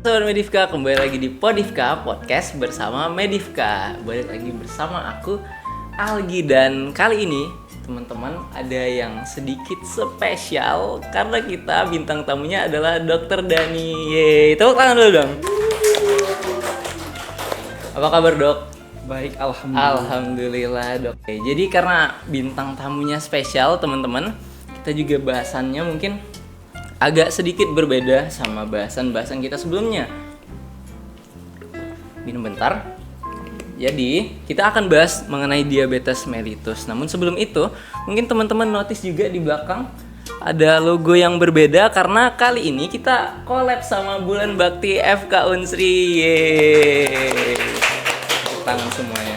Sobat Medifka, kembali lagi di Podifka Podcast bersama Medifka. Balik lagi bersama aku, Algi. Dan kali ini teman-teman ada yang sedikit spesial karena kita bintang tamunya adalah Dr. Dani. Yeay, tepuk tangan dulu dong. Apa kabar dok? Baik, alhamdulillah. Alhamdulillah dok. Oke, jadi karena bintang tamunya spesial teman-teman, kita juga bahasannya mungkin agak sedikit berbeda sama bahasan-bahasan kita sebelumnya. Minum bentar. Jadi, kita akan bahas mengenai diabetes mellitus. Namun sebelum itu, mungkin teman-teman notice juga di belakang ada logo yang berbeda karena kali ini kita collab sama Bulan Bakti FK Unsri. Yeay. Tepuk tangan semuanya.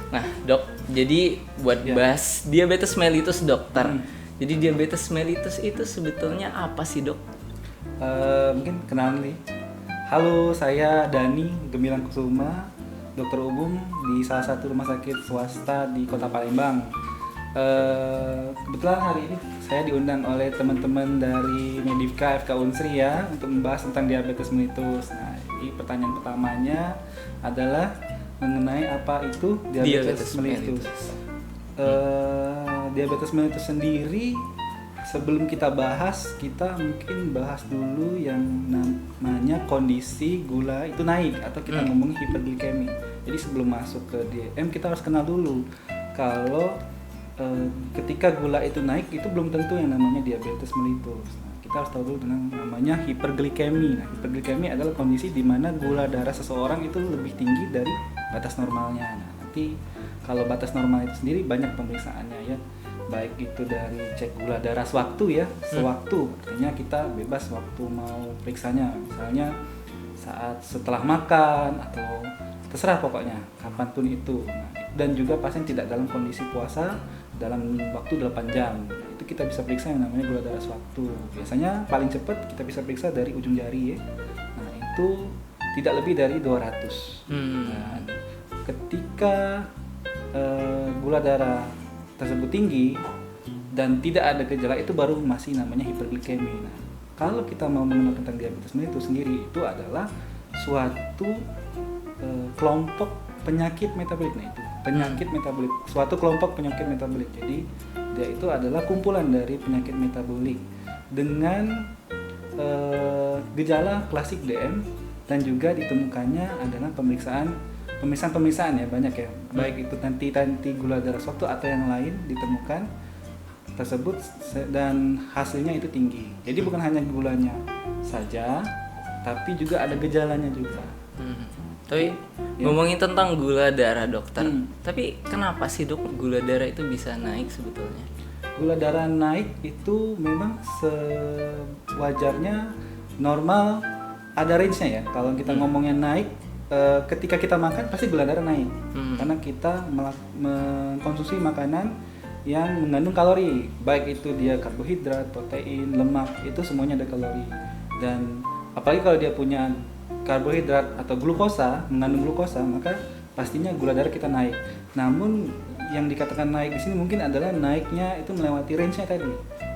Nah, dok, jadi buat bahas diabetes mellitus dokter. Jadi diabetes mellitus itu sebetulnya apa sih dok? Mungkin kenalan nih. Halo, saya Dani Gemilang Kusuma, dokter umum di salah satu rumah sakit swasta di Kota Palembang. Kebetulan hari ini saya diundang oleh teman-teman dari Medifka FK Unsri ya untuk membahas tentang diabetes mellitus. Nah, ini pertanyaan pertamanya adalah mengenai apa itu diabetes mellitus. Diabetes mellitus sendiri sebelum kita bahas, kita mungkin bahas dulu yang namanya kondisi gula itu naik atau kita ngomong hiperglikemi. Jadi sebelum masuk ke DM kita harus kenal dulu kalau ketika gula itu naik itu belum tentu yang namanya diabetes mellitus. Nah, kita harus tahu dulu dengan namanya hiperglikemi. Nah, hiperglikemi adalah kondisi di mana gula darah seseorang itu lebih tinggi dari batas normalnya. Nah, nanti kalau batas normal itu sendiri banyak pemeriksaannya ya, baik itu dari cek gula darah sewaktu ya, sewaktu artinya kita bebas waktu mau periksanya, misalnya saat setelah makan atau terserah pokoknya kapanpun itu. Nah, dan juga pasien tidak dalam kondisi puasa dalam waktu 8 jam. Nah, itu kita bisa periksa yang namanya gula darah sewaktu. Biasanya paling cepat kita bisa periksa dari ujung jari ya. Nah, itu tidak lebih dari 200. Nah, ketika gula darah tersebut tinggi dan tidak ada gejala itu baru masih namanya hiperglikemi. Nah, kalau kita mau mengenal tentang diabetes mellitus sendiri itu adalah suatu kelompok penyakit metabolik. Nah, itu penyakit metabolik, suatu kelompok penyakit metabolik. Jadi dia itu adalah kumpulan dari penyakit metabolik dengan gejala klasik DM dan juga ditemukannya adalah pemeriksaan ya banyak ya, baik itu nanti gula darah sewaktu atau yang lain ditemukan tersebut dan hasilnya itu tinggi. Jadi bukan hanya gulanya saja, tapi juga ada gejalanya juga. Tapi ngomongin tentang gula darah dokter, tapi kenapa sih dok gula darah itu bisa naik sebetulnya? Gula darah naik itu memang sewajarnya normal, ada range-nya ya. Kalau kita ngomongnya naik, ketika kita makan pasti gula darah naik karena kita mengkonsumsi makanan yang mengandung kalori, baik itu dia karbohidrat, protein, lemak, itu semuanya ada kalori. Dan apalagi kalau dia punya karbohidrat atau glukosa, mengandung glukosa, maka pastinya gula darah kita naik. Namun yang dikatakan naik di sini mungkin adalah naiknya itu melewati range-nya tadi.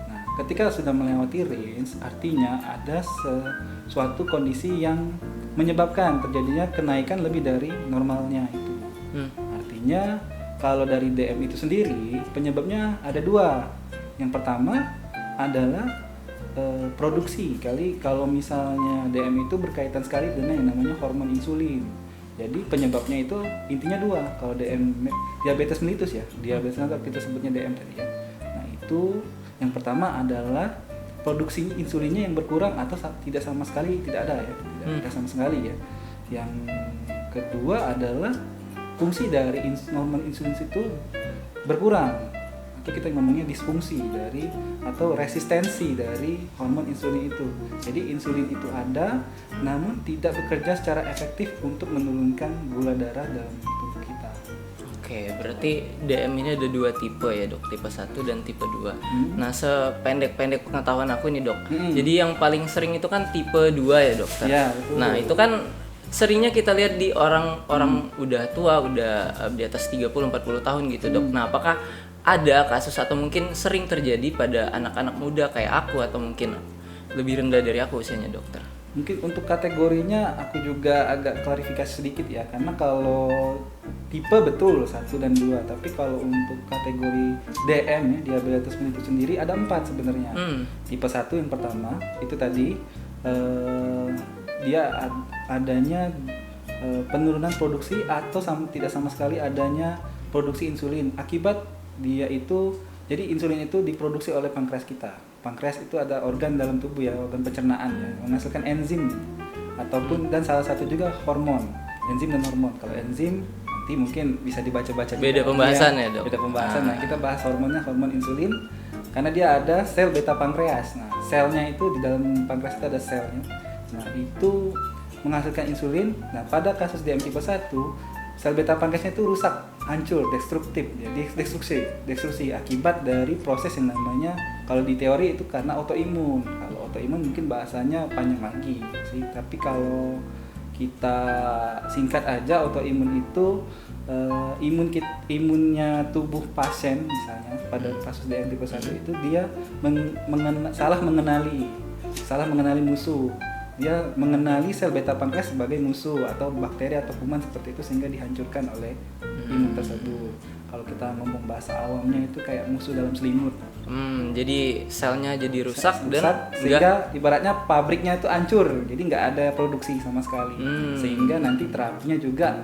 Nah, ketika sudah melewati range, artinya ada suatu kondisi yang menyebabkan terjadinya kenaikan lebih dari normalnya itu. Artinya kalau dari DM itu sendiri penyebabnya ada dua. Yang pertama adalah produksi. Kalau misalnya DM itu berkaitan sekali dengan yang namanya hormon insulin. Jadi penyebabnya itu intinya dua. Kalau DM diabetes mellitus ya, diabetes mellitus kita sebutnya DM tadi ya. Nah, itu yang pertama adalah produksi insulinnya yang berkurang atau tidak sama sekali tidak ada ya, tidak sama sekali ya. Yang kedua adalah fungsi dari hormon insulin itu berkurang atau kita ngomongnya disfungsi dari atau resistensi dari hormon insulin itu. Jadi insulin itu ada namun tidak bekerja secara efektif untuk menurunkan gula darah dalam tubuh kita. Oke, berarti DM ini ada dua tipe ya dok, tipe 1 dan tipe 2. Nah, sependek-pendek pengetahuan aku nih dok, jadi yang paling sering itu kan tipe 2 ya dokter. Ya, betul. Nah, itu kan seringnya kita lihat di orang-orang udah tua, udah di atas 30-40 tahun gitu dok. Nah, apakah ada kasus atau mungkin sering terjadi pada anak-anak muda kayak aku atau mungkin lebih rendah dari aku usianya dokter? Mungkin untuk kategorinya aku juga agak klarifikasi sedikit ya, karena kalau tipe betul 1 dan 2, tapi kalau untuk kategori DM ya, diabetes mellitus sendiri ada 4 sebenarnya. Tipe 1 yang pertama itu tadi dia adanya penurunan produksi atau tidak sama sekali adanya produksi insulin akibat dia itu, jadi insulin itu diproduksi oleh pankreas kita. Pankreas itu ada organ dalam tubuh ya, organ pencernaan ya, menghasilkan enzim ataupun dan salah satu juga hormon, enzim dan hormon. Kalau enzim nanti mungkin bisa dibaca-baca beda pembahasan ya dok. Beda pembahasan. Nah kita bahas hormonnya, hormon insulin, karena dia ada sel beta pankreas. Nah selnya itu di dalam pankreas itu ada selnya. Nah itu menghasilkan insulin. Nah pada kasus DM tipe 1, sel beta pankreasnya itu rusak, hancur, destruktif, ya, destruksi akibat dari proses yang namanya, kalau di teori itu karena autoimun. Kalau autoimun mungkin bahasanya panjang lagi sih, tapi kalau kita singkat aja, autoimun itu imunnya tubuh pasien misalnya pada kasus DM tipe 1 itu dia salah mengenali musuh. Dia mengenali sel beta pankreas sebagai musuh atau bakteri atau kuman seperti itu, sehingga dihancurkan oleh imun tersebut. Kalau kita ngomong bahasa awamnya itu kayak musuh dalam selimut. Jadi selnya jadi rusak dan sehingga ibaratnya pabriknya itu hancur, jadi nggak ada produksi sama sekali. Sehingga nanti terapinya juga,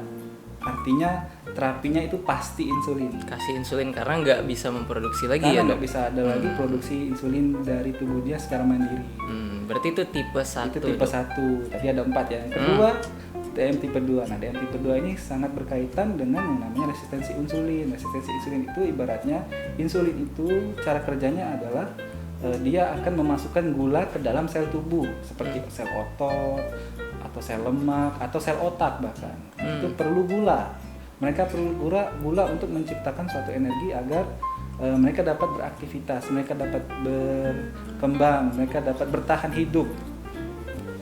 artinya terapinya itu pasti insulin. Kasih insulin karena nggak bisa memproduksi lagi karena ya nggak bisa ada lagi produksi insulin dari tubuh dia secara mandiri. Berarti itu tipe 1. Itu tipe 1. Tadi ada 4 ya. Yang kedua DM tipe 2. Nah, DM tipe 2 ini sangat berkaitan dengan yang namanya resistensi insulin. Resistensi insulin itu ibaratnya insulin itu cara kerjanya adalah dia akan memasukkan gula ke dalam sel tubuh seperti sel otot atau sel lemak atau sel otak bahkan. Itu perlu gula. Mereka perlu gula untuk menciptakan suatu energi agar mereka dapat beraktivitas, mereka dapat berkembang, mereka dapat bertahan hidup.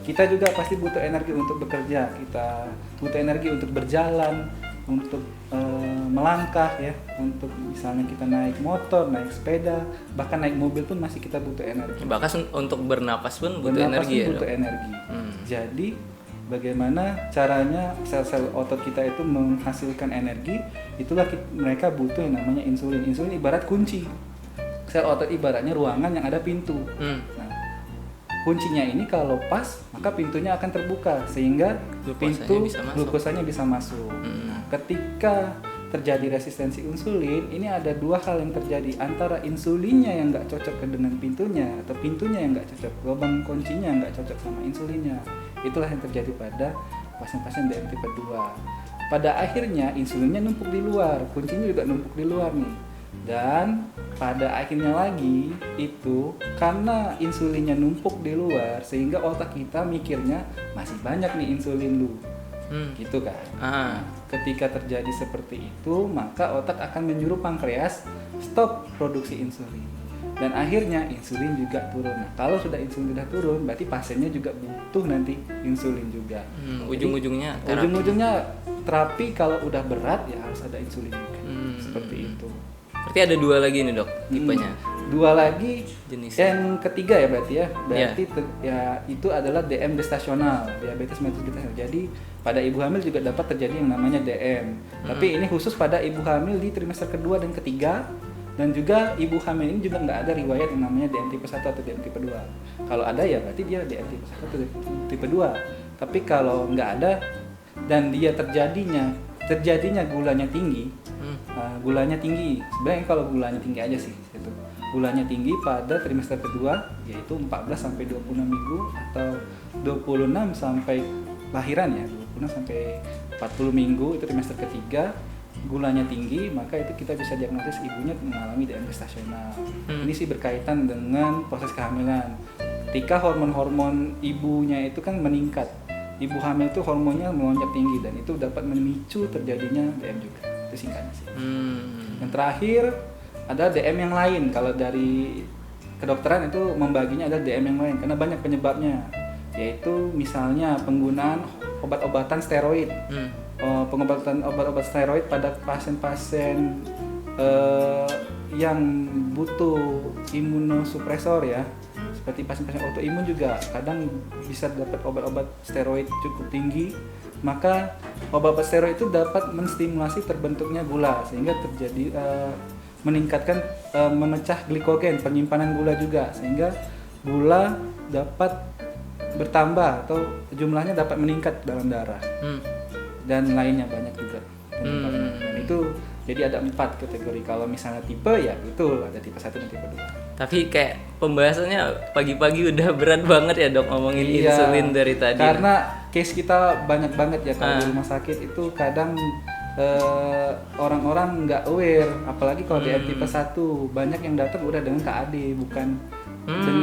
Kita juga pasti butuh energi untuk bekerja, kita butuh energi untuk berjalan, untuk melangkah ya, untuk misalnya kita naik motor, naik sepeda, bahkan naik mobil pun masih kita butuh energi. Bahkan untuk bernapas pun butuh energi ya. Butuh energi. Jadi bagaimana caranya sel-sel otot kita itu menghasilkan energi, itulah mereka butuh yang namanya insulin. Insulin ibarat kunci. Sel otot ibaratnya ruangan yang ada pintu. Nah, kuncinya ini kalau pas, maka pintunya akan terbuka sehingga glukosanya bisa masuk. Nah, ketika terjadi resistensi insulin, ini ada 2 hal yang terjadi, antara insulinnya yang nggak cocok dengan pintunya atau pintunya yang nggak cocok, lubang kuncinya nggak cocok sama insulinnya. Itulah yang terjadi pada pasien-pasien DM tipe 2. Pada akhirnya insulinnya numpuk di luar, kuncinya juga numpuk di luar nih. Dan pada akhirnya lagi itu karena insulinnya numpuk di luar, sehingga otak kita mikirnya masih banyak nih insulin lu. Gitu kan. Ketika terjadi seperti itu, maka otak akan menyuruh pankreas stop produksi insulin. Dan akhirnya insulin juga turun. Nah, kalau sudah insulin sudah turun, berarti pasiennya juga butuh nanti insulin juga. Ujung-ujungnya terapi kalau udah berat ya harus ada insulin juga. Seperti itu. Berarti ada 2 lagi nih dok tipenya. 2 lagi jenis. Yang ketiga ya berarti ya. Berarti ya itu adalah DM gestasional, diabetes mellitus gestasional. Jadi pada ibu hamil juga dapat terjadi yang namanya DM. Tapi ini khusus pada ibu hamil di trimester kedua dan ketiga. Dan juga ibu hamil ini juga nggak ada riwayat yang namanya DM tipe 1 atau DM tipe 2. Kalau ada ya berarti dia DM tipe 1 atau tipe 2. Tapi kalau nggak ada dan dia terjadinya gulanya tinggi, gulanya tinggi. Sebenarnya kalau gulanya tinggi aja sih itu. Gulanya tinggi pada trimester kedua yaitu 14 sampai 26 minggu atau 26 sampai lahiran ya, 26 sampai 40 minggu itu trimester ketiga. Gulanya tinggi, maka itu kita bisa diagnosis ibunya mengalami DM gestasional. Ini sih berkaitan dengan proses kehamilan. Ketika hormon-hormon ibunya itu kan meningkat, ibu hamil itu hormonnya melonjak tinggi dan itu dapat memicu terjadinya DM juga. Itu singkatnya sih. Yang terakhir ada DM yang lain. Kalau dari kedokteran itu membaginya ada DM yang lain karena banyak penyebabnya, yaitu misalnya penggunaan obat-obatan steroid. Pengobatan obat-obat steroid pada pasien-pasien yang butuh imunosupresor ya, seperti pasien-pasien autoimun juga kadang bisa dapat obat-obat steroid cukup tinggi, maka obat-obat steroid itu dapat menstimulasi terbentuknya gula sehingga terjadi meningkatkan memecah glikogen, penyimpanan gula juga, sehingga gula dapat bertambah atau jumlahnya dapat meningkat dalam darah. Dan lainnya banyak juga penyebabnya. Dan itu jadi ada 4 kategori. Kalau misalnya tipe ya itu ada tipe 1 dan tipe 2. Tapi kayak pembahasannya pagi-pagi udah berat banget ya dok ngomongin insulin dari tadi. Karena case kita banyak banget ya kalau di rumah sakit itu kadang orang-orang nggak aware, apalagi kalau DM tipe 1 banyak yang datang udah dengan KAD bukan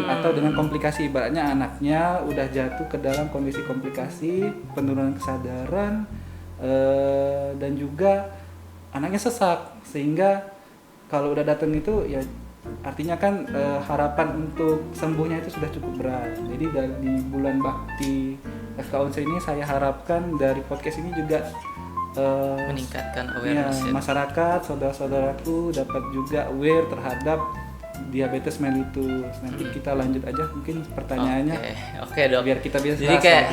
atau dengan komplikasi, ibaratnya anaknya udah jatuh ke dalam kondisi komplikasi, penurunan kesadaran dan juga anaknya sesak, sehingga kalau udah datang itu ya artinya kan harapan untuk sembuhnya itu sudah cukup berat. Jadi di bulan bakti FKUNS ini saya harapkan dari podcast ini juga meningkatkan awareness ya, masyarakat, saudara-saudaraku dapat juga aware terhadap diabetes mellitus. Nanti kita lanjut aja mungkin pertanyaannya. Oke, dok. Biar kita bisa jadi kayak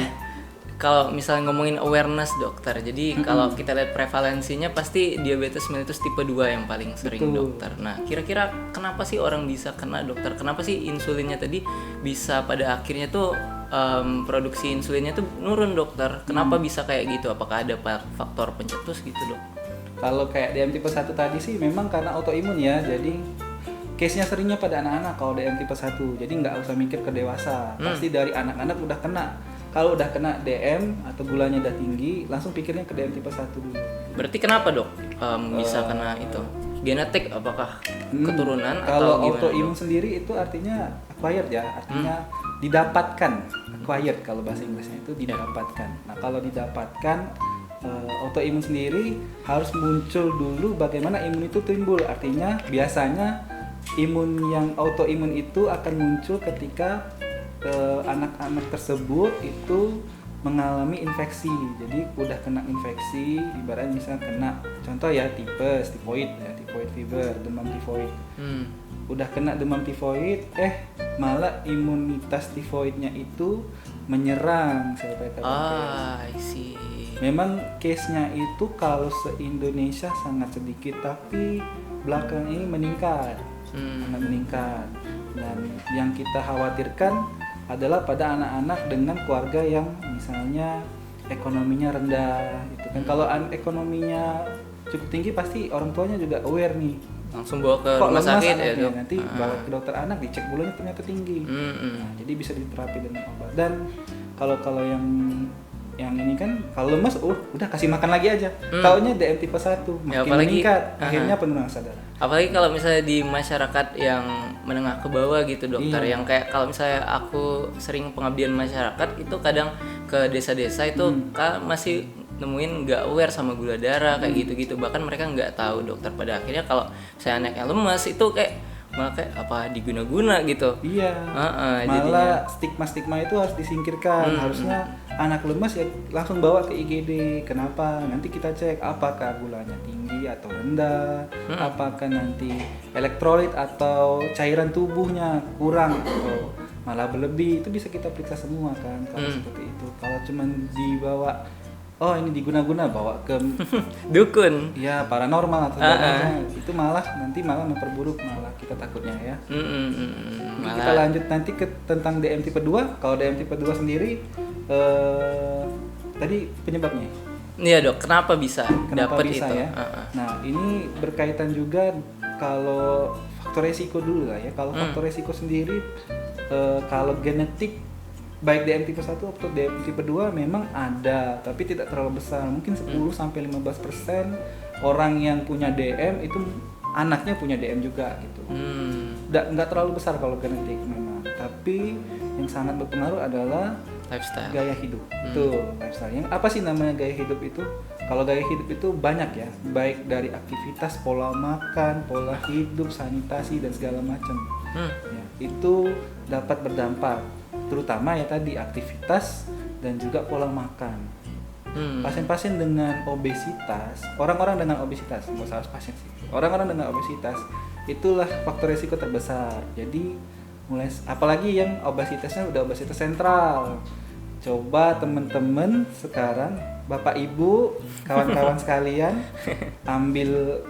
kalau misalnya ngomongin awareness dokter, jadi kalau kita lihat prevalensinya pasti diabetes mellitus tipe 2 yang paling sering. Betul. Dokter. Nah, kira-kira kenapa sih orang bisa kena dokter? Kenapa sih insulinnya tadi bisa pada akhirnya tuh produksi insulinnya tuh nurun dokter? Kenapa bisa kayak gitu? Apakah ada faktor pencetus gitu dok? Kalau kayak DM tipe 1 tadi sih memang karena autoimun ya, jadi case-nya seringnya pada anak-anak kalau DM tipe 1, jadi nggak usah mikir ke dewasa, pasti dari anak-anak udah kena. Kalau udah kena DM atau gulanya udah tinggi, langsung pikirnya ke DM tipe 1 dulu. Berarti kenapa dok bisa kena itu? Genetik apakah keturunan kalau atau gimana? Kalau autoimun sendiri itu artinya acquired ya, artinya didapatkan. Acquired kalau bahasa Inggrisnya itu didapatkan. Nah kalau didapatkan autoimun sendiri harus muncul dulu bagaimana imun itu timbul. Artinya biasanya imun yang autoimun itu akan muncul ketika anak-anak tersebut itu mengalami infeksi. Jadi udah kena infeksi, ibaratnya misalnya kena contoh ya tipes, tifoid ya, tifoid fever, demam tifoid. Udah kena demam tifoid, malah imunitas tifoidnya itu menyerang sel beta I see. Memang case-nya itu kalau se-Indonesia sangat sedikit, tapi belakang ini meningkat. Sangat meningkat. Dan yang kita khawatirkan adalah pada anak-anak dengan keluarga yang misalnya ekonominya rendah gitu kan. Kalau ekonominya cukup tinggi pasti orang tuanya juga aware nih. Langsung bawa ke rumah sakit ya dok? Nanti bawa ke dokter anak, dicek gulanya ternyata tinggi. Nah, jadi bisa diterapi dengan obat. Dan kalau yang ini kan kalau lemas udah kasih makan lagi aja. Taunya DM tipe 1 makin meningkat, akhirnya penurunan kesadaran. Apalagi kalau misalnya di masyarakat yang menengah ke bawah gitu dokter, yang kayak kalau misalnya aku sering pengabdian masyarakat itu kadang ke desa-desa itu masih nemuin nggak aware sama gula darah kayak gitu-gitu, bahkan mereka nggak tahu dokter. Pada akhirnya kalau saya anaknya lemas itu kayak malah kayak apa diguna-guna gitu. Iya. Malah stigma-stigma itu harus disingkirkan. Harusnya anak lemas ya langsung bawa ke IGD. Kenapa? Nanti kita cek apakah gulanya tinggi atau rendah, apakah nanti elektrolit atau cairan tubuhnya kurang atau malah berlebih. Itu bisa kita periksa semua kan kalau seperti itu. Kalau cuman dibawa ini diguna-guna bawa ke dukun, ya paranormal atau itu malah memperburuk malah kita takutnya ya. Kita lanjut nanti ke tentang DM tipe 2. Kalau DM tipe 2 sendiri tadi penyebabnya. Iya dok, kenapa bisa dapat itu? Ya? Nah ini berkaitan juga kalau faktor resiko dulu lah ya. Kalau faktor resiko sendiri kalau genetik baik DM tipe 1 atau DM tipe 2 memang ada, tapi tidak terlalu besar. Mungkin 10-15% orang yang punya DM itu anaknya punya DM juga gitu. Nggak terlalu besar kalau genetik memang. Tapi yang sangat berpengaruh adalah lifestyle, gaya hidup. Itu lifestyle. Yang apa sih namanya gaya hidup itu? Kalau gaya hidup itu banyak ya, baik dari aktivitas, pola makan, pola hidup, sanitasi dan segala macam. Ya, itu dapat berdampak, terutama ya tadi aktivitas dan juga pola makan. Pasien-pasien dengan obesitas, orang-orang dengan obesitas, nggak usah pasien sih, orang-orang dengan obesitas itulah faktor risiko terbesar. Jadi apalagi yang obesitasnya udah obesitas sentral. Coba temen-temen sekarang, bapak ibu, kawan-kawan sekalian, ambil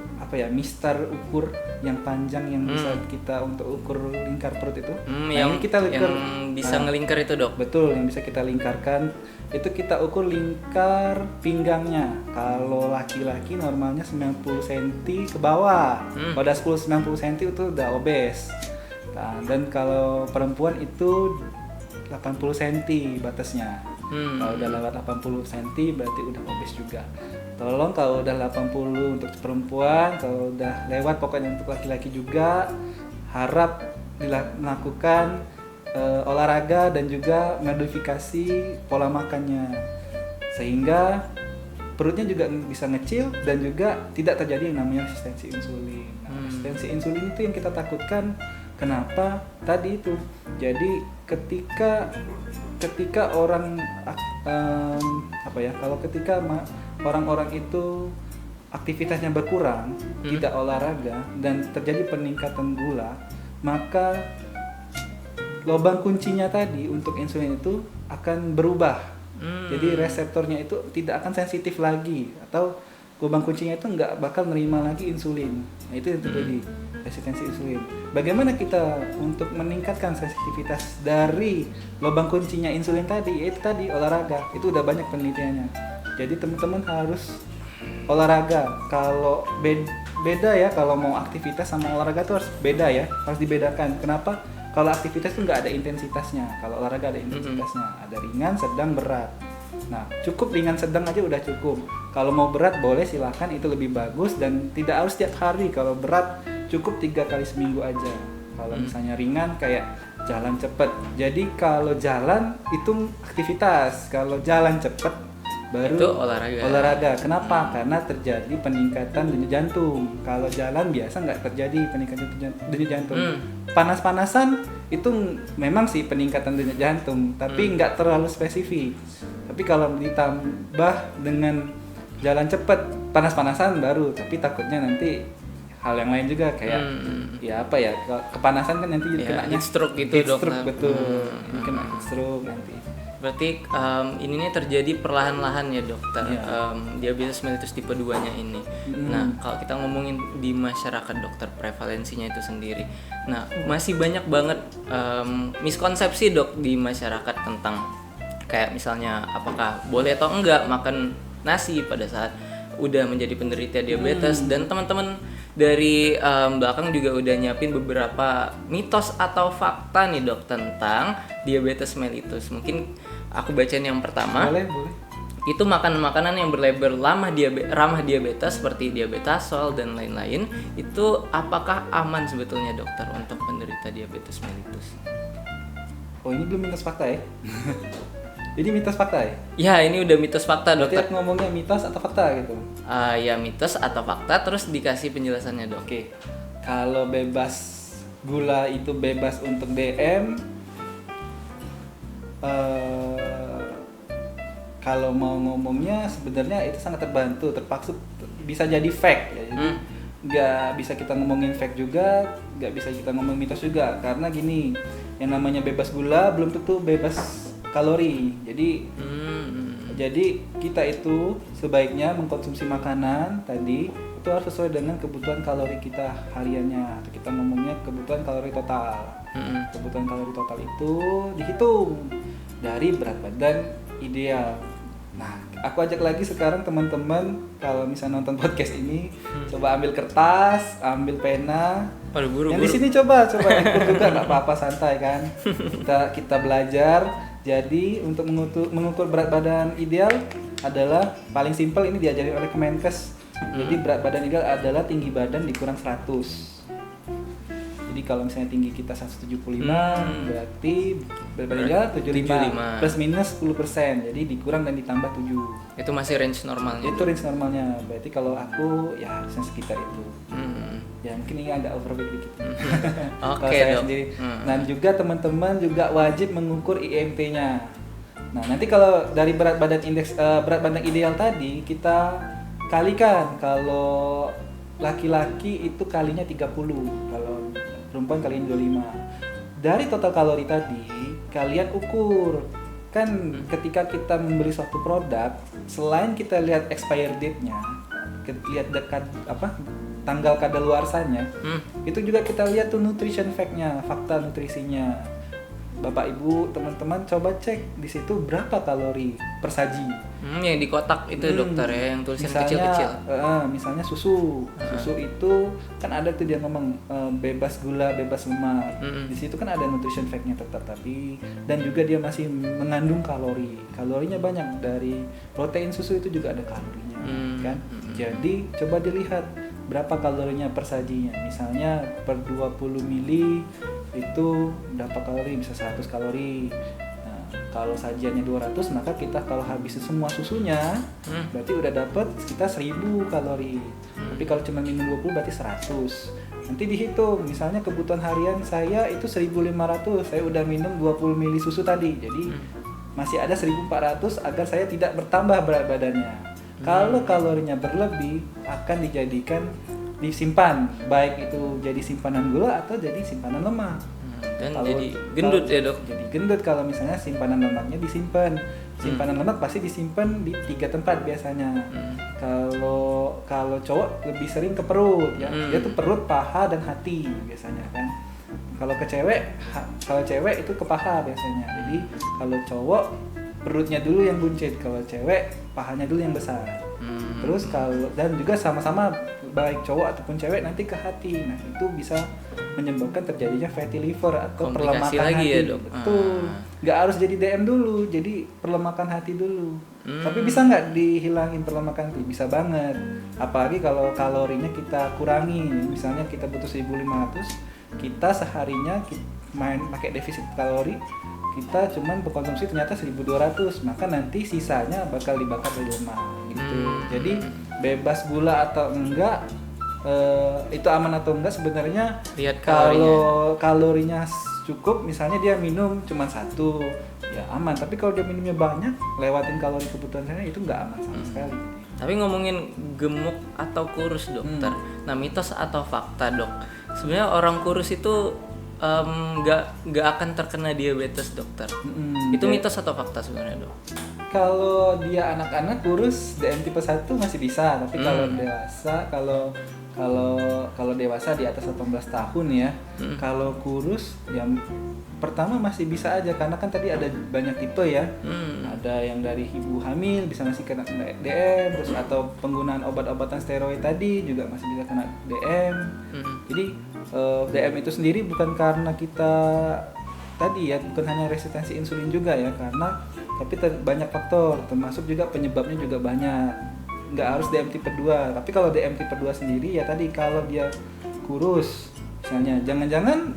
mistar ukur yang panjang yang bisa kita untuk ukur lingkar perut itu. Yang ini kita yang bisa ngelingkar itu, Dok. Betul, yang bisa kita lingkarkan itu kita ukur lingkar pinggangnya. Kalau laki-laki normalnya 90 cm ke bawah. Kalau udah 90 cm itu udah obes. Nah, dan kalau perempuan itu 80 cm batasnya. Kalau udah lewat 80 cm berarti udah obes juga. Tolong kalau udah 80 untuk perempuan, kalau udah lewat pokoknya untuk laki-laki juga, harap melakukan olahraga dan juga modifikasi pola makannya. Sehingga perutnya juga bisa ngecil dan juga tidak terjadi yang namanya resistensi insulin. Nah, resistensi insulin itu yang kita takutkan. Kenapa? Tadi itu. Jadi ketika orang ketika orang-orang itu aktivitasnya berkurang, tidak olahraga dan terjadi peningkatan gula, maka lubang kuncinya tadi untuk insulin itu akan berubah. Jadi reseptornya itu tidak akan sensitif lagi, atau lubang kuncinya itu nggak bakal nerima lagi insulin. Nah, itu yang terjadi resistensi insulin. Bagaimana kita untuk meningkatkan sensitivitas dari lubang kuncinya insulin tadi? Yaitu tadi olahraga. Itu udah banyak penelitiannya. Jadi teman-teman harus olahraga. Kalau beda ya, kalau mau aktivitas sama olahraga itu harus beda ya, harus dibedakan. Kenapa? Kalau aktivitas itu nggak ada intensitasnya. Kalau olahraga ada intensitasnya. Ada ringan, sedang, berat. Nah, cukup ringan sedang aja udah cukup. Kalau mau berat boleh, silahkan, itu lebih bagus dan tidak harus setiap hari. Kalau berat cukup 3 kali seminggu aja. Kalau misalnya ringan kayak jalan cepat. Jadi kalau jalan itu aktivitas, kalau jalan cepat baru itu olahraga. Kenapa? Karena terjadi peningkatan denyut jantung. Kalau jalan biasa nggak terjadi peningkatan denyut jantung. Panas-panasan itu memang sih peningkatan denyut jantung, tapi nggak terlalu spesifik. Tapi kalau ditambah dengan jalan cepat, panas-panasan baru, tapi takutnya nanti hal yang lain juga kayak kepanasan kan nanti kenanya heat stroke gitu, heat Dok. stroke, betul. Kena heat stroke nanti. Berarti ini terjadi perlahan-lahan ya, Dokter. Diabetes mellitus tipe 2-nya ini. Nah, kalau kita ngomongin di masyarakat, Dokter, prevalensinya itu sendiri. Nah, masih banyak banget miskonsepsi, Dok, di masyarakat tentang kayak misalnya apakah boleh atau enggak makan nasi pada saat udah menjadi penderita diabetes. Dan teman-teman dari belakang juga udah nyiapin beberapa mitos atau fakta nih, Dok, tentang diabetes mellitus. Mungkin aku bacain yang pertama. Boleh. Itu makanan-makanan yang berlabel ramah diabetes seperti diabetazol dan lain-lain, itu apakah aman sebetulnya, Dokter, untuk penderita diabetes mellitus? Oh, ini belum mitos fakta ya? Jadi mitos fakta ya? Ya, ini udah mitos fakta, Dokter. Berarti ngomongnya mitos atau fakta gitu? Ya, mitos atau fakta, terus dikasih penjelasannya, Dok. Oke. Kalau bebas gula itu bebas untuk DM. Kalau mau ngomongnya sebenarnya itu sangat terbantu, terpaksa bisa jadi fake ya. Jadi nggak bisa kita ngomongin fake juga, nggak bisa kita ngomong mitos juga, karena gini, yang namanya bebas gula belum tentu bebas kalori. Jadi kita itu sebaiknya mengkonsumsi makanan tadi itu harus sesuai dengan kebutuhan kalori kita hariannya. Atau kita ngomongnya kebutuhan kalori total. Kebutuhan kalori total itu dihitung dari berat badan ideal. Nah, aku ajak lagi sekarang teman-teman, kalau misalnya nonton podcast ini, coba ambil kertas, ambil pena. Yang di sini coba ikut juga, nggak apa-apa, santai kan. Kita belajar. Jadi untuk mengukur berat badan ideal adalah paling simpel, ini diajarin oleh Kemenkes. Jadi berat badan ideal adalah tinggi badan dikurang 100. Jadi kalau misalnya tinggi kita 175, berarti berat badan ideal 75 plus minus 10%. Jadi dikurang dan ditambah 7. Itu masih range normalnya? Itu range normalnya. Berarti kalau aku ya harusnya sekitar itu. Ya mungkin ini agak overweight dikit. Oke, Dok. Dan juga teman-teman juga wajib mengukur IMT-nya. Nah, nanti kalau dari berat badan ideal tadi kita kalikan. Kalau laki-laki itu kalinya 30, kalau perempuan kalinya 25. dari total kalori tadi kalian ukur kan ketika kita membeli suatu produk, selain kita lihat expired date-nya, lihat dekat tanggal kadaluarsanya, itu juga kita lihat tuh nutrition fact-nya, fakta nutrisinya. Bapak Ibu, teman-teman coba cek di situ berapa kalori per saji. Yang di kotak itu dokter ya, yang tulisan kecil-kecil. Misalnya susu itu kan ada tuh dia ngomong bebas gula, bebas lemak. Di situ kan ada nutrition fact-nya tetap tapi dan juga dia masih mengandung kalori. Kalorinya banyak, dari protein susu itu juga ada kalorinya, kan? Jadi coba dilihat berapa kalorinya per sajinya. Misalnya per 20 mili itu berapa kalori, bisa 100 kalori. Nah, kalau sajiannya 200, maka kita kalau habisin semua susunya berarti udah dapat sekitar 1000 kalori. Tapi kalau cuma minum 20 berarti 100. Nanti dihitung, misalnya kebutuhan harian saya itu 1500, saya udah minum 20 mili susu tadi. Jadi masih ada 1400 agar saya tidak bertambah berat badannya. Kalau kalorinya berlebih akan dijadikan disimpan, baik itu jadi simpanan gula atau jadi simpanan lemak. Dan jadi gendut ya dok? Jadi gendut kalau misalnya simpanan lemaknya disimpan. Simpanan lemak pasti disimpan di 3 tempat biasanya. Kalau cowok lebih sering ke perut ya. Dia tuh perut, paha dan hati biasanya kan. Kalau cewek itu ke paha biasanya. Jadi kalau cowok perutnya dulu yang buncit, kalau cewek pahanya dulu yang besar. Terus dan juga sama-sama baik cowok ataupun cewek nanti ke hati. Nah, itu bisa menyebabkan terjadinya fatty liver atau komplikasi perlemakan lagi hati. ya, Dok. Betul. Nggak harus jadi DM dulu, jadi perlemakan hati dulu. Tapi bisa nggak dihilangin perlemakan hati? Bisa banget. Apalagi kalau kalorinya kita kurangi. Misalnya kita butuh 1500, kita seharinya main pakai defisit kalori, kita cuman berkonsumsi ternyata 1200, maka nanti sisanya bakal dibakar dari lemak gitu. Jadi bebas gula atau enggak, itu aman atau enggak sebenarnya lihat kalau kalorinya cukup, misalnya dia minum cuma 1 ya aman, tapi kalau dia minumnya banyak lewatin kalori kebutuhan saya itu enggak aman sama sekali. Tapi ngomongin gemuk atau kurus dokter, nah mitos atau fakta dok, sebenarnya orang kurus itu nggak akan terkena diabetes dokter. Itu mitos atau fakta sebenarnya dok? Kalau dia anak-anak kurus DM tipe 1 masih bisa, tapi kalau dewasa kalau dewasa di atas 18 tahun ya, kalau kurus ya pertama masih bisa aja karena kan tadi ada banyak tipe ya. Ada yang dari ibu hamil bisa masih kena DM, terus atau penggunaan obat-obatan steroid tadi juga masih bisa kena DM. Jadi DM itu sendiri bukan karena kita tadi ya, bukan hanya resistensi insulin juga ya, karena tapi banyak faktor, termasuk juga penyebabnya juga banyak. Nggak harus DM tipe 2, tapi kalau DM tipe 2 sendiri ya tadi kalau dia kurus misalnya, jangan-jangan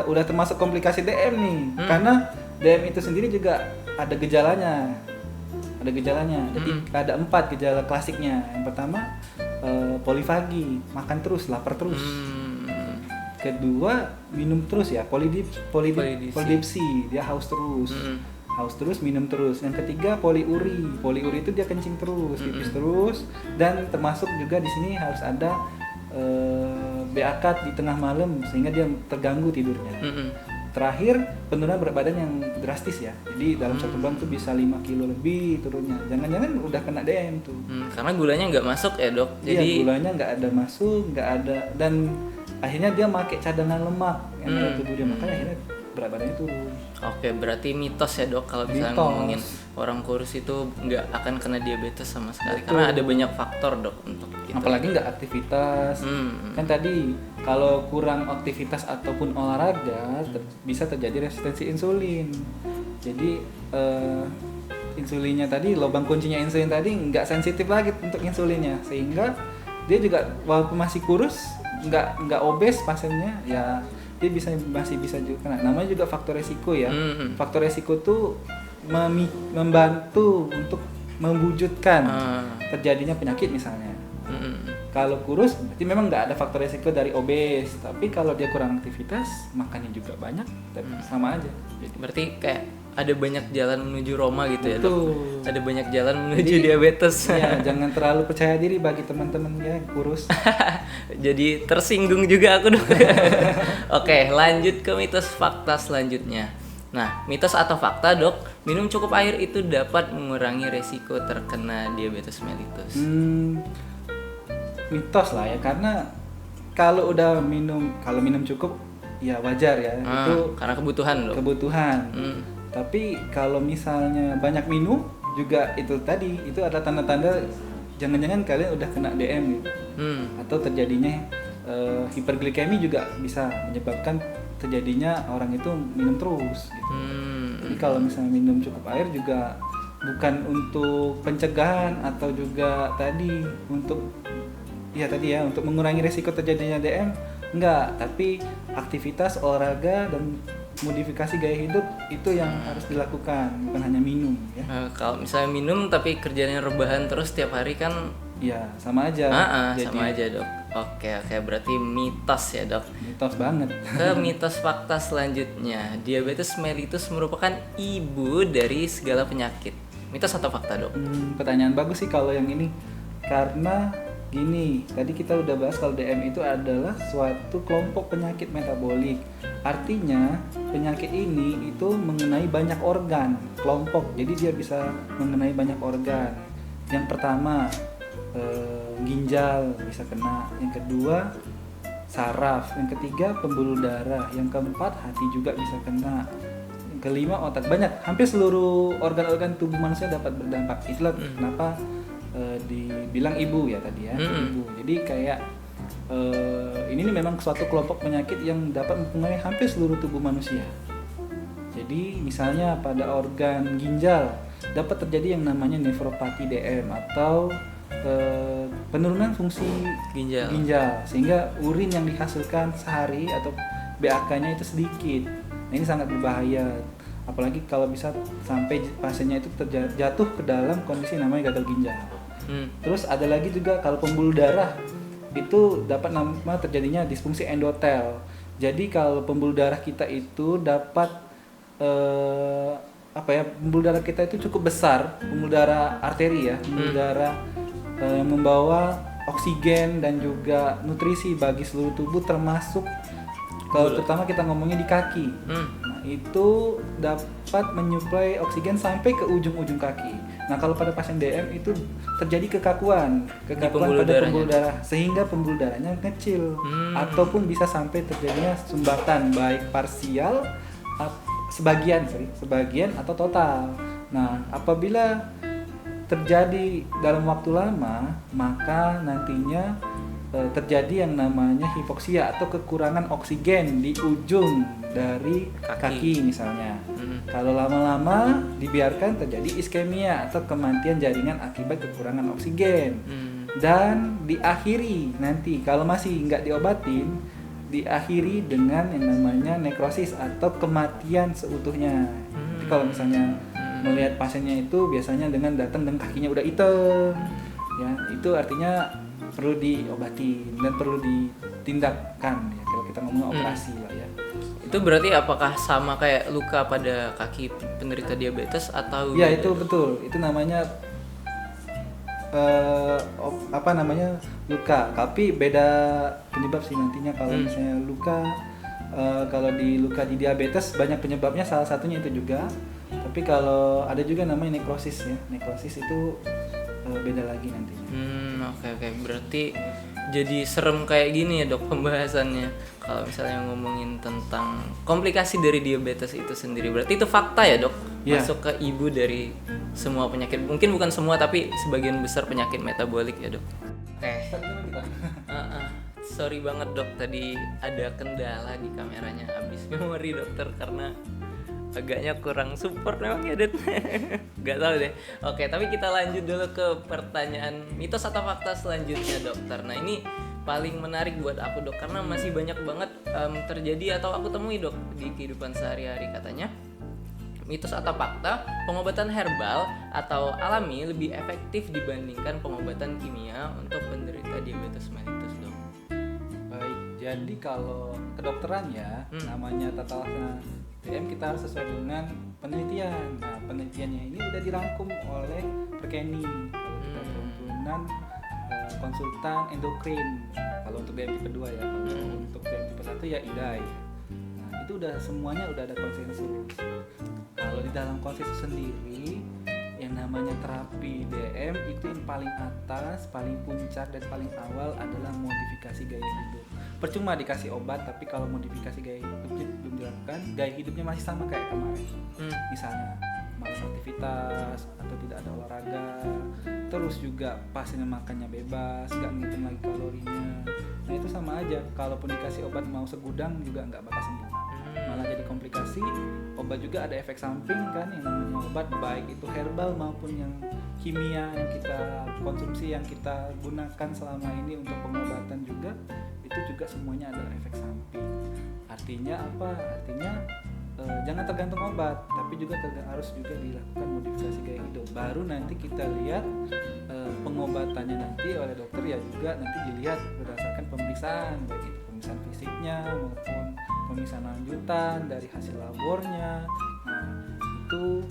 udah termasuk komplikasi DM nih, karena DM itu sendiri juga ada gejalanya. Jadi ada 4 gejala klasiknya. Yang pertama polifagi, makan terus, lapar terus. Kedua minum terus ya, polidipsi, dia haus terus, minum terus. Yang ketiga poliuri itu dia kencing terus, pipis terus, dan termasuk juga di sini harus ada beakat di tengah malam sehingga dia terganggu tidurnya. Terakhir penurunan berat badan yang drastis ya, jadi dalam 1 bulan tuh bisa 5 kilo lebih turunnya. Jangan-jangan udah kena DM tuh. Karena gulanya nggak masuk ya dok. Jadi iya, gulanya nggak ada masuk, nggak ada, dan akhirnya dia pakai cadangan lemak yang ada tubuh dia, makanya akhirnya berat badannya turun. Oke, berarti mitos ya dok kalau misalnya ngomongin orang kurus itu nggak akan kena diabetes sama sekali. Betul. Karena ada banyak faktor dok untuk itu. Apalagi nggak aktivitas. Kan tadi kalau kurang aktivitas ataupun olahraga bisa terjadi resistensi insulin. Jadi insulinnya tadi, lubang kuncinya insulin tadi nggak sensitif lagi untuk insulinnya, sehingga dia juga walaupun masih kurus, nggak obes pasiennya ya, dia masih bisa juga kena. Namanya juga faktor resiko ya. Faktor resiko tuh membantu untuk mewujudkan terjadinya penyakit misalnya. Kalau kurus berarti memang nggak ada faktor resiko dari obes, tapi kalau dia kurang aktivitas, makannya juga banyak, tapi sama aja. Berarti kayak ada banyak jalan menuju Roma gitu ya, Dok. Betul. Ada banyak jalan menuju Jadi, diabetes. Ya, jangan terlalu percaya diri bagi teman-teman ya kurus. Jadi tersinggung juga aku, Dok. Oke, lanjut ke mitos fakta selanjutnya. Nah, mitos atau fakta, Dok, minum cukup air itu dapat mengurangi resiko terkena diabetes mellitus. Mitos lah ya, karena kalau minum cukup ya wajar ya, itu Karena kebutuhan, Dok. kebutuhan. Hmm. Tapi kalau misalnya banyak minum juga itu tadi, itu ada tanda-tanda jangan-jangan kalian udah kena DM gitu. Atau terjadinya hiperglikemi juga bisa menyebabkan terjadinya orang itu minum terus gitu. Jadi kalau misalnya minum cukup air juga bukan untuk pencegahan atau juga tadi untuk untuk mengurangi risiko terjadinya DM, enggak, tapi aktivitas olahraga dan modifikasi gaya hidup itu yang harus dilakukan, bukan hanya minum ya. Kalau misalnya minum tapi kerjanya rebahan terus tiap hari kan Ya, sama aja. sama aja, Dok. Oke, berarti mitos ya, Dok. Mitos banget. Ke mitos fakta selanjutnya, diabetes mellitus merupakan ibu dari segala penyakit. Mitos atau fakta, Dok? Pertanyaan bagus sih kalau yang ini. Karena gini, tadi kita udah bahas kalau DM itu adalah suatu kelompok penyakit metabolik. Artinya penyakit ini itu mengenai banyak organ, kelompok. Jadi dia bisa mengenai banyak organ. Yang pertama ginjal bisa kena, yang kedua saraf, yang ketiga pembuluh darah, yang keempat hati juga bisa kena, yang kelima otak. Banyak, hampir seluruh organ-organ tubuh manusia dapat berdampak. Itulah kenapa dibilang ibu ya tadi ya, ibu. Jadi kayak ini memang suatu kelompok penyakit yang dapat mempengaruhi hampir seluruh tubuh manusia. Jadi misalnya pada organ ginjal dapat terjadi yang namanya nefropati DM atau penurunan fungsi ginjal sehingga urin yang dihasilkan sehari atau BAK-nya itu sedikit. Nah, ini sangat berbahaya, apalagi kalau bisa sampai pasiennya itu jatuh ke dalam kondisi namanya gagal ginjal. Terus ada lagi juga kalau pembuluh darah itu dapat terjadinya disfungsi endotel. Jadi kalau pembuluh darah kita itu dapat pembuluh darah kita itu cukup besar, pembuluh darah arteri ya, pembuluh darah yang membawa oksigen dan juga nutrisi bagi seluruh tubuh, termasuk kalau terutama kita ngomongnya di kaki. Nah, itu dapat menyuplai oksigen sampai ke ujung-ujung kaki. Nah, kalau pada pasien DM itu terjadi kekakuan pada pembuluh darah sehingga pembuluh darahnya kecil ataupun bisa sampai terjadinya sumbatan baik parsial sebagian atau total. Nah, apabila terjadi dalam waktu lama, maka nantinya terjadi yang namanya hipoksia atau kekurangan oksigen di ujung dari kaki misalnya. Kalau lama-lama dibiarkan terjadi iskemia atau kematian jaringan akibat kekurangan oksigen. Dan diakhiri nanti kalau masih nggak diobatin, diakhiri dengan yang namanya nekrosis atau kematian seutuhnya. Jadi kalau misalnya melihat pasiennya itu biasanya dengan datang dan kakinya udah hitam, ya itu artinya perlu diobati dan perlu ditindakkan ya, kalau kita ngomong operasi lah ya. Itu berarti apakah sama kayak luka pada kaki penderita diabetes atau? Ya itu betul, itu namanya luka, tapi beda penyebab sih nantinya. Kalau misalnya luka, kalau di diabetes banyak penyebabnya, salah satunya itu juga. Tapi kalau ada juga namanya nekrosis ya, nekrosis itu beda lagi nantinya. Oke. Berarti jadi serem kayak gini ya, Dok, pembahasannya. Kalau misalnya ngomongin tentang komplikasi dari diabetes itu sendiri, berarti itu fakta ya, Dok? Yeah. Masuk ke ibu dari semua penyakit. Mungkin bukan semua, tapi sebagian besar penyakit metabolik ya, Dok. Oke. Sorry banget, Dok, tadi ada kendala di kameranya, habis memori dokter karena agaknya kurang support memang ya, Dok. Gak tahu deh. Oke, tapi kita lanjut dulu ke pertanyaan mitos atau fakta selanjutnya, Dokter. Nah, ini paling menarik buat aku, Dok, karena masih banyak banget terjadi atau aku temui, Dok, di kehidupan sehari-hari. Katanya mitos atau fakta, pengobatan herbal atau alami lebih efektif dibandingkan pengobatan kimia untuk penderita diabetes mellitus, Dok. Baik, jadi kalau kedokteran ya, namanya tata laksana DM kita harus sesuai dengan penelitian. Nah, penelitiannya ini udah dirangkum oleh Perkeni. Kalau kita perhimpunan konsultan endokrin. Kalau untuk DM tipe 2 ya, kalau untuk DM tipe 1 ya IDAI. Nah, itu udah semuanya udah ada konsensus. Kalau di dalam konsensus sendiri yang namanya terapi DM itu yang paling atas, paling puncak dan paling awal adalah modifikasi gaya hidup. Percuma dikasih obat tapi kalau modifikasi gaya hidupnya belum dilakukan, gaya hidupnya masih sama kayak kemarin. Misalnya malas aktivitas atau tidak ada olahraga, terus juga pasiennya makannya bebas, nggak ngitung lagi kalorinya. Nah itu sama aja, kalaupun dikasih obat mau segudang juga nggak bakal sembuh, malah jadi komplikasi. Obat juga ada efek samping kan, yang namanya obat baik itu herbal maupun yang kimia yang kita konsumsi, yang kita gunakan selama ini untuk pengobatan juga, itu juga semuanya ada efek samping. Artinya apa? Artinya jangan tergantung obat, tapi juga harus juga dilakukan modifikasi gaya hidup. Baru nanti kita lihat pengobatannya nanti oleh dokter ya juga nanti dilihat berdasarkan pemeriksaan, baik itu pemeriksaan fisiknya maupun pemeriksaan lanjutan dari hasil labornya. Nah itu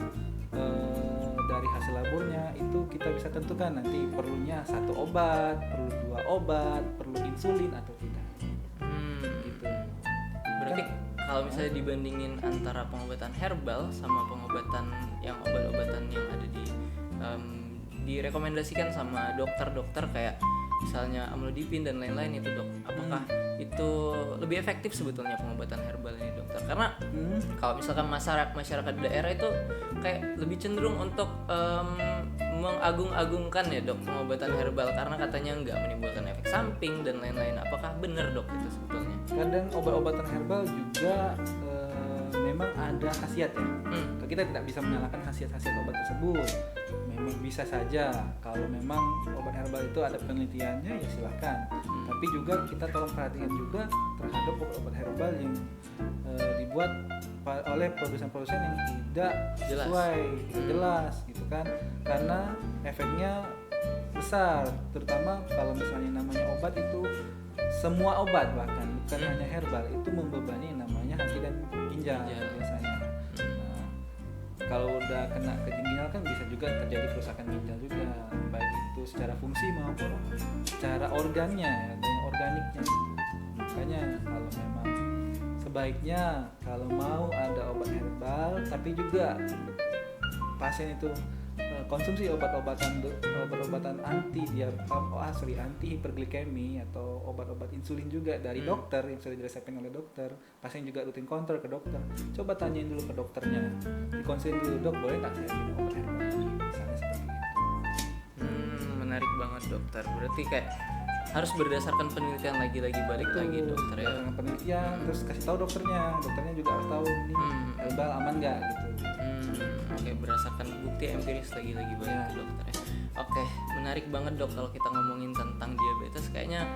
dari hasil labornya itu kita bisa tentukan nanti perlunya 1 obat, perlu 2 obat, perlu insulin atau tidak. Gitu. Berarti kalau misalnya dibandingin antara pengobatan herbal sama pengobatan yang obat-obatan yang ada direkomendasikan sama dokter-dokter kayak misalnya amlodipin dan lain-lain itu dok, apakah itu lebih efektif sebetulnya pengobatan herbal ini dokter? Karena kalau misalkan masyarakat daerah itu kayak lebih cenderung untuk mengagung-agungkan ya dok pengobatan herbal karena katanya nggak menimbulkan efek samping dan lain-lain. Apakah benar dok itu sebetulnya? Kadang obat-obatan herbal juga memang ada khasiat ya. Kita tidak bisa menyalahkan khasiat-khasiat obat tersebut. Memang bisa saja kalau memang obat herbal itu ada penelitiannya ya silahkan. Tapi juga kita tolong perhatikan juga terhadap obat-obat herbal yang dibuat oleh produsen-produsen yang tidak sesuai, tidak jelas gitu kan. Karena efeknya besar, terutama kalau misalnya namanya obat itu semua obat bahkan bukan hanya herbal itu membebani yang namanya hati dan ginjal biasanya. Kalau udah kena ke ginjal kan bisa juga terjadi kerusakan ginjal juga, baik itu secara fungsi maupun secara organnya ya, dan organiknya. Makanya kalau memang sebaiknya kalau mau ada obat herbal tapi juga pasien itu konsumsi obat-obatan anti hiperglikemi atau obat-obat insulin juga dari dokter yang sudah diresepkan oleh dokter. Pasien juga rutin kontrol ke dokter. Coba tanyain dulu ke dokternya, dikonsulin dulu, dok boleh nggak saya minum obat herbal misalnya seperti itu. Menarik banget dokter. Berarti kayak harus berdasarkan penelitian lagi balik lagi dokter ya. Berdasarkan penelitian terus kasih tahu dokternya juga harus tahu nih herbal aman nggak gitu. Oke, berdasarkan bukti empiris lagi banyak dokter ya. Oke, menarik banget dok kalau kita ngomongin tentang diabetes kayaknya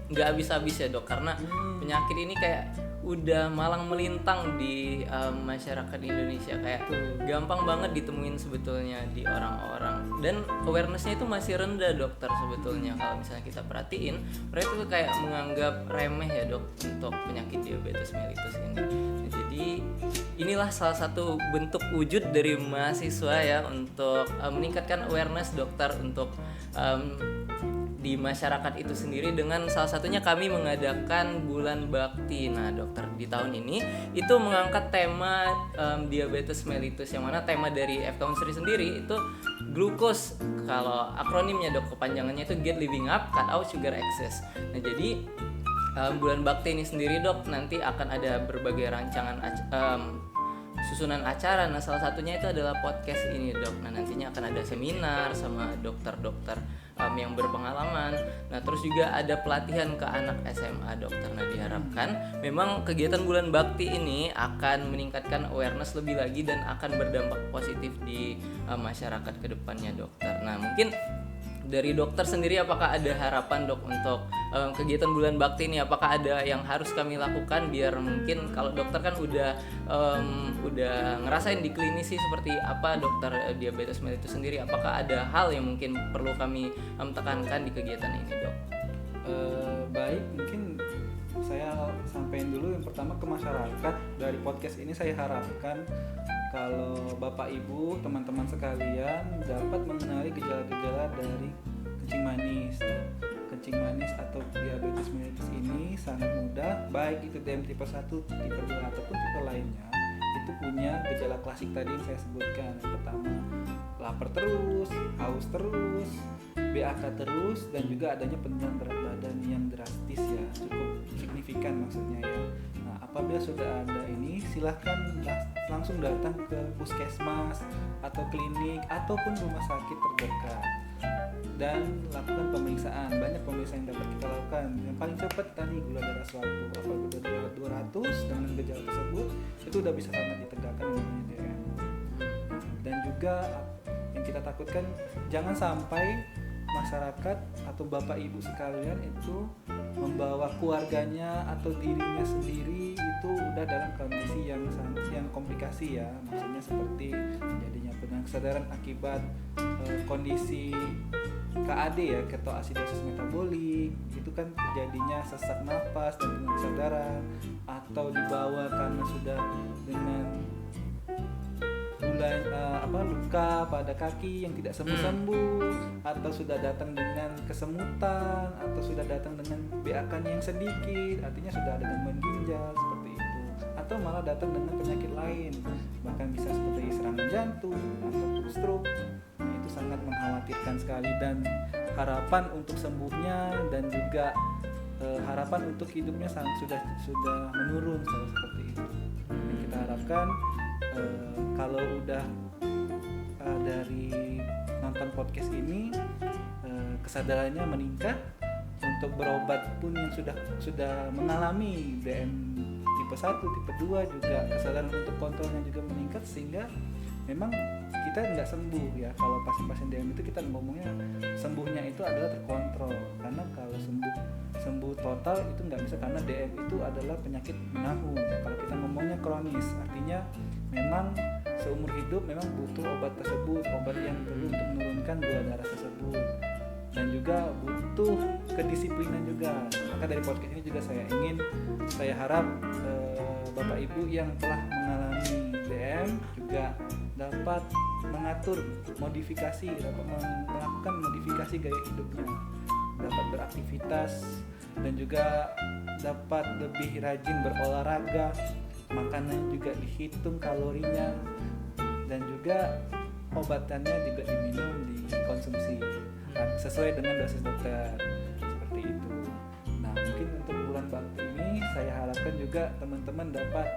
nggak habis-habis ya dok, karena penyakit ini kayak udah malang melintang di masyarakat Indonesia, kayak gampang banget ditemuin sebetulnya di orang-orang dan awarenessnya itu masih rendah dokter sebetulnya. Kalau misalnya kita perhatiin mereka tuh kayak menganggap remeh ya dok untuk penyakit diabetes mellitus ini. Jadi inilah salah satu bentuk wujud dari mahasiswa ya untuk meningkatkan awareness dokter untuk di masyarakat itu sendiri dengan salah satunya kami mengadakan bulan bakti. Nah dokter di tahun ini itu mengangkat tema diabetes mellitus, yang mana tema dari F-Counsel sendiri itu glukos, kalau akronimnya dok kepanjangannya itu Get Living Up Cut Out Sugar Excess. Nah jadi bulan bakti ini sendiri dok nanti akan ada berbagai rancangan susunan acara. Nah salah satunya itu adalah podcast ini dok. Nah nantinya akan ada seminar sama dokter-dokter yang berpengalaman. Nah terus juga ada pelatihan ke anak SMA dokter. Nah diharapkan memang kegiatan bulan bakti ini akan meningkatkan awareness lebih lagi dan akan berdampak positif di masyarakat ke depannya dokter. Nah mungkin dari dokter sendiri apakah ada harapan dok untuk kegiatan bulan bakti ini, apakah ada yang harus kami lakukan biar mungkin kalau dokter kan udah ngerasain di klinisi seperti apa dokter diabetes mellitus sendiri, apakah ada hal yang mungkin perlu kami tekankan di kegiatan ini dok? Baik, mungkin saya sampaikan dulu yang pertama ke masyarakat. Dari podcast ini saya harapkan kalau Bapak Ibu, teman-teman sekalian dapat mengenali gejala-gejala dari kencing manis. Kencing manis atau diabetes mellitus ini sangat mudah, baik itu DM tipe 1, tipe 2 ataupun tipe lainnya. Itu punya gejala klasik tadi yang saya sebutkan. Yang pertama, lapar terus, haus terus, BAK terus, dan juga adanya penurunan berat badan yang drastis ya, cukup signifikan maksudnya ya. Nah, apabila sudah ada ini, silahkan langsung datang ke puskesmas atau klinik ataupun rumah sakit terdekat dan lakukan pemeriksaan. Banyak pemeriksaan yang dapat kita lakukan. Yang paling cepat tadi gula darah suatu. Apabila sudah 200 dengan gejala tersebut, itu udah bisa sangat ditegakkan namanya DM. Dan juga yang kita takutkan, jangan sampai masyarakat atau bapak ibu sekalian itu membawa keluarganya atau dirinya sendiri itu udah dalam kondisi yang komplikasi ya, maksudnya seperti terjadinya penurunan kesadaran akibat kondisi KAD ya, ketoasidosis metabolik, itu kan terjadinya sesak napas dan penurunan kesadaran, atau dibawa karena sudah dengan luka pada kaki yang tidak sembuh-sembuh, atau sudah datang dengan kesemutan, atau sudah datang dengan BAK yang sedikit, artinya sudah ada gangguan ginjal seperti itu, atau malah datang dengan penyakit lain, bahkan bisa seperti serangan jantung atau stroke. Itu sangat mengkhawatirkan sekali, dan harapan untuk sembuhnya dan juga harapan untuk hidupnya sudah menurun seperti itu. Yang kita harapkan kalau udah dari nonton podcast ini kesadarannya meningkat untuk berobat pun, yang sudah mengalami DM tipe 1, tipe 2 juga kesadaran untuk kontrolnya juga meningkat, sehingga memang kita nggak sembuh ya. Kalau pasien-pasien DM itu kita ngomongnya sembuhnya itu adalah terkontrol, karena kalau sembuh total itu nggak bisa, karena DM itu adalah penyakit menahun. Kalau kita ngomongnya kronis, artinya memang seumur hidup memang butuh obat tersebut, obat yang perlu untuk menurunkan gula darah tersebut, dan juga butuh kedisiplinan juga. Maka dari podcast ini juga saya harap Bapak Ibu yang telah mengalami DM juga dapat mengatur modifikasi, dapat melakukan modifikasi gaya hidupnya, dapat beraktivitas, dan juga dapat lebih rajin berolahraga, makanan juga dihitung kalorinya, dan juga obatannya juga diminum, dikonsumsi sesuai dengan dosis dokter, seperti itu. Nah, mungkin untuk bulan bakti ini saya harapkan juga teman-teman dapat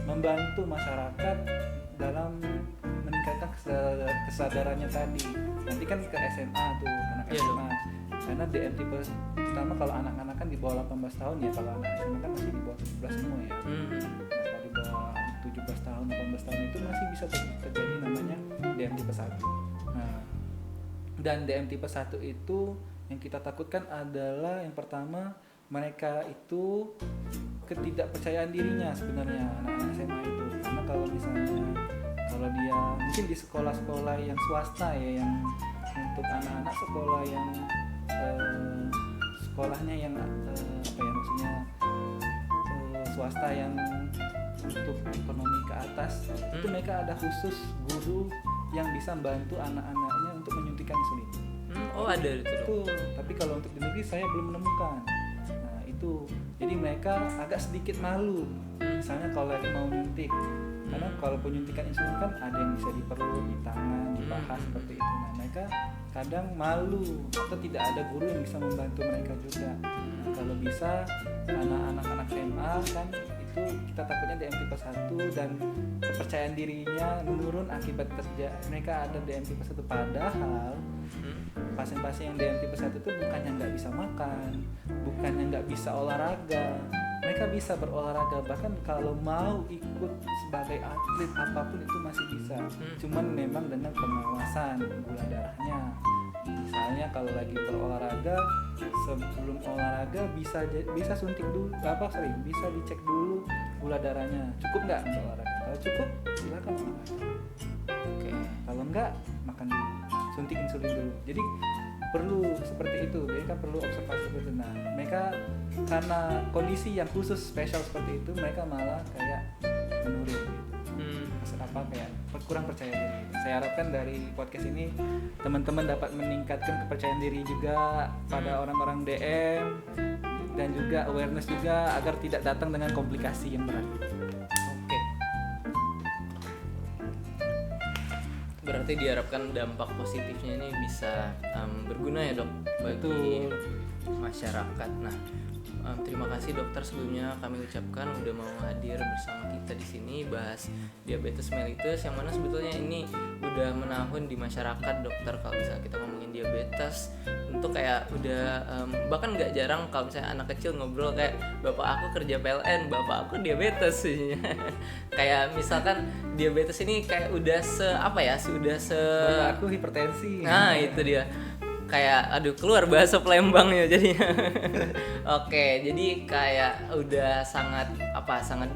membantu masyarakat dalam meningkatkan kesadarannya tadi. Nanti kan ke SMA tuh, anak SMA. Karena DM tipe pertama kalau anak-anak kan di bawah 18 tahun ya, kalau anak SMA kan masih di bawah 17 semua ya. Nah, kalau di bawah 17 tahun, 18 tahun itu masih bisa terjadi namanya DM tipe 1. Nah, dan DM tipe 1 itu yang kita takutkan adalah yang pertama, mereka itu ketidakpercayaan dirinya sebenarnya, anak-anak SMA itu. Karena kalau misalnya kalau dia mungkin di sekolah-sekolah yang swasta ya, yang untuk anak-anak sekolah yang sekolahnya yang maksudnya swasta yang untuk ekonomi ke atas, itu mereka ada khusus guru yang bisa membantu anak-anaknya untuk menyuntikkan insulin. Oh, ada itu. Betul. Tapi kalau untuk di negeri saya belum menemukan. Nah, itu. Jadi mereka agak sedikit malu. Misalnya kalau lagi mau nyuntik. Karena kalau penyuntikan insulin kan ada yang bisa di perut, di tangan, di paha seperti itu. Nah, mereka kadang malu atau tidak ada guru yang bisa membantu mereka juga. Nah, kalau bisa anak-anak SMA kan itu kita takutnya DM tipe 1 dan kepercayaan dirinya menurun akibat mereka ada DM tipe 1, padahal pasien-pasien yang DM tipe 1 itu bukannya nggak bisa makan, bukannya nggak bisa olahraga, mereka bisa berolahraga, bahkan kalau mau ikut sebagai atlet apapun itu masih bisa, cuman memang dengan pengawasan gula darahnya. Misalnya kalau lagi berolahraga, sebelum olahraga bisa suntik dulu, bisa dicek dulu gula darahnya cukup nggak untuk olahraga. Kalau cukup silakan olahraga. Oke. Kalau nggak, makan dulu, suntik insulin dulu. Jadi perlu seperti itu, mereka perlu observasi seperti itu. Nah, mereka karena kondisi yang khusus spesial seperti itu mereka malah kayak menurun gitu. Kayak kurang percaya diri. Saya harapkan dari podcast ini teman-teman dapat meningkatkan kepercayaan diri juga pada orang-orang DM dan juga awareness juga agar tidak datang dengan komplikasi yang berat. Oke. Berarti diharapkan dampak positifnya ini bisa berguna ya dok bagi masyarakat. Nah, terima kasih dokter sebelumnya kami ucapkan udah mau hadir bersama kita di sini bahas diabetes mellitus yang mana sebetulnya ini udah menahun di masyarakat dokter. Kalau misalnya kita ngomongin diabetes untuk kayak udah bahkan nggak jarang kalau misalnya anak kecil ngobrol kayak bapak aku kerja PLN, bapak aku diabetes. Kayak misalkan diabetes ini kayak udah Bapak aku hipertensi. Nah itu dia, kayak keluar bahasa Palembangnya jadinya. Oke, jadi kayak udah sangat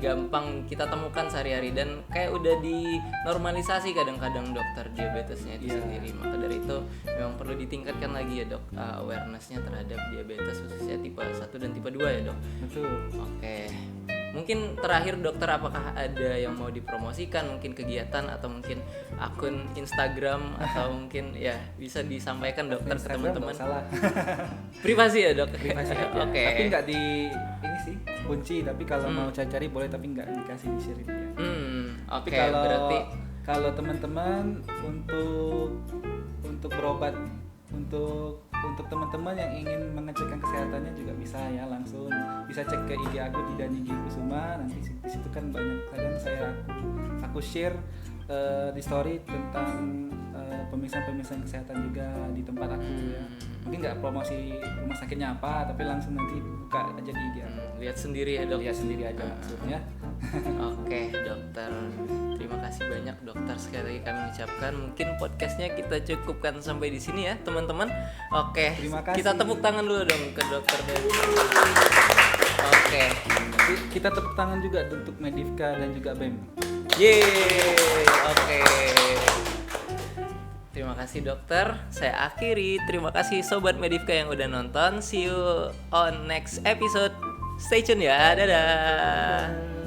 gampang kita temukan sehari-hari dan kayak udah dinormalisasi kadang-kadang dokter diabetesnya itu sendiri. Maka dari itu memang perlu ditingkatkan lagi ya dok awarenessnya terhadap diabetes khususnya tipe 1 dan tipe 2 ya dok. Betul. Oke. Mungkin terakhir dokter, apakah ada yang mau dipromosikan, mungkin kegiatan atau mungkin akun Instagram atau mungkin ya bisa disampaikan dokter ke teman-teman. Salah. Privasi ya dok. Privasi aja. Oke. Tapi nggak di ini sih kunci. Tapi kalau mau cari boleh, tapi nggak dikasih di share ya. Oke. Tapi Berarti kalau teman-teman untuk berobat untuk teman-teman yang ingin mengecekkan kesehatannya juga bisa ya, langsung bisa cek ke IG aku di Dani Kusuma. Nanti di situ kan banyak kadang aku share di story tentang pemeriksaan kesehatan juga di tempat aku ya. Mungkin nggak promosi rumah sakitnya apa, tapi langsung nanti buka aja di IG aku. Lihat sendiri ya dok. Lihat sendiri aja maksudnya. Oke dokter, terima kasih banyak dokter, sekali lagi kami ucapkan. Mungkin podcastnya kita cukupkan sampai di sini ya teman-teman. Oke, Terima kasih. kita tepuk tangan dulu dong ke dokter Dani. Oke, Kita tepuk tangan juga untuk Medivka dan juga BEM. yeay, oke. Terima kasih dokter, saya akhiri. Terima kasih Sobat Medivka yang udah nonton. See you on next episode. Stay tune ya, dadah.